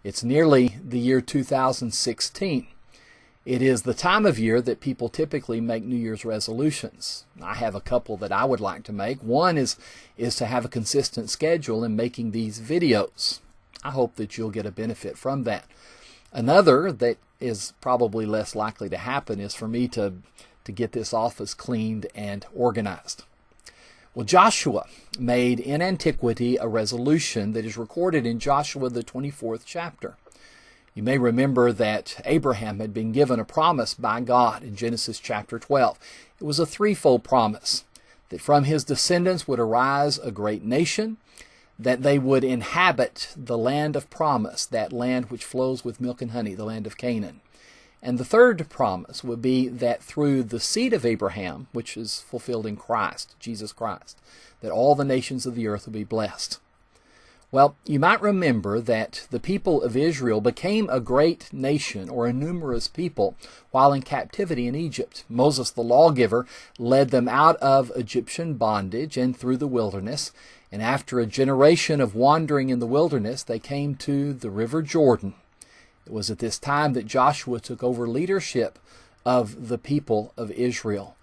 It's nearly the year 2016. It is the time of year that people typically make New Year's resolutions. I have a couple that I would like to make. One is to have a consistent schedule in making these videos. I hope that you'll get a benefit from that. Another that is probably less likely to happen is for me to get this office cleaned and organized. Well, Joshua made in antiquity a resolution that is recorded in Joshua the 24th chapter. You may remember that Abraham had been given a promise by God in Genesis chapter 12. It was a threefold promise, that from his descendants would arise a great nation, that they would inhabit the land of promise, that land which flows with milk and honey, the land of Canaan. And the third promise would be that through the seed of Abraham, which is fulfilled in Christ, Jesus Christ, that all the nations of the earth will be blessed. Well, you might remember that the people of Israel became a great nation, or a numerous people, while in captivity in Egypt. Moses, the lawgiver, led them out of Egyptian bondage and through the wilderness. And after a generation of wandering in the wilderness, they came to the river Jordan. It was at this time that Joshua took over leadership of the people of Israel.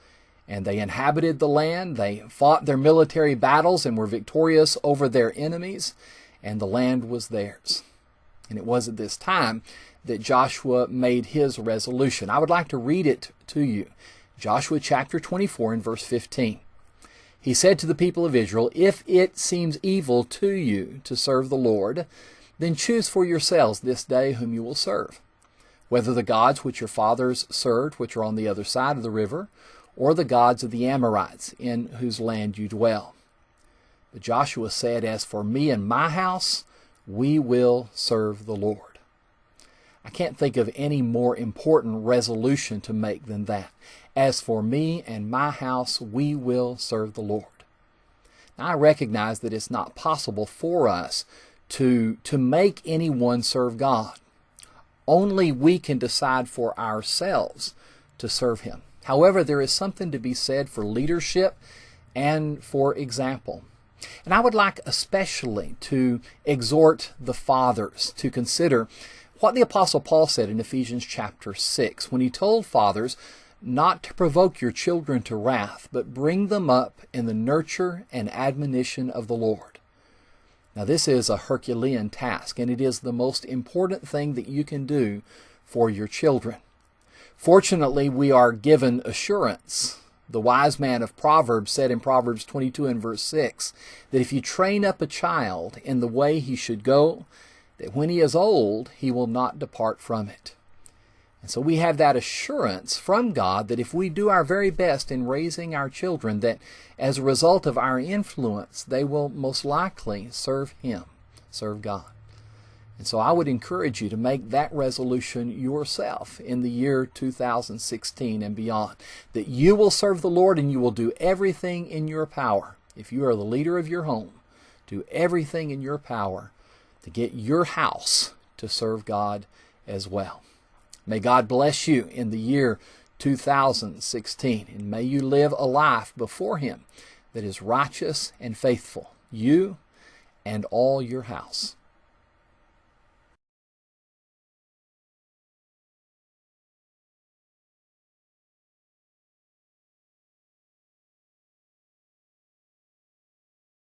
And they inhabited the land, they fought their military battles and were victorious over their enemies, and the land was theirs. And it was at this time that Joshua made his resolution. I would like to read it to you. Joshua chapter 24 and verse 15. He said to the people of Israel, "If it seems evil to you to serve the Lord, then choose for yourselves this day whom you will serve, whether the gods which your fathers served, which are on the other side of the river, or the gods of the Amorites, in whose land you dwell." But Joshua said, "As for me and my house, we will serve the Lord." I can't think of any more important resolution to make than that. As for me and my house, we will serve the Lord. Now, I recognize that it's not possible for us to make anyone serve God. Only we can decide for ourselves to serve Him. However, there is something to be said for leadership and for example. And I would like especially to exhort the fathers to consider what the Apostle Paul said in Ephesians chapter 6, when he told fathers not to provoke your children to wrath, but bring them up in the nurture and admonition of the Lord. Now, this is a Herculean task, and it is the most important thing that you can do for your children. Fortunately, we are given assurance. The wise man of Proverbs said in Proverbs 22 and verse 6, that if you train up a child in the way he should go, that when he is old, he will not depart from it. And so we have that assurance from God that if we do our very best in raising our children, that as a result of our influence, they will most likely serve Him, serve God. And so I would encourage you to make that resolution yourself in the year 2016 and beyond, that you will serve the Lord and you will do everything in your power. If you are the leader of your home, do everything in your power to get your house to serve God as well. May God bless you in the year 2016, and may you live a life before Him that is righteous and faithful, you and all your house.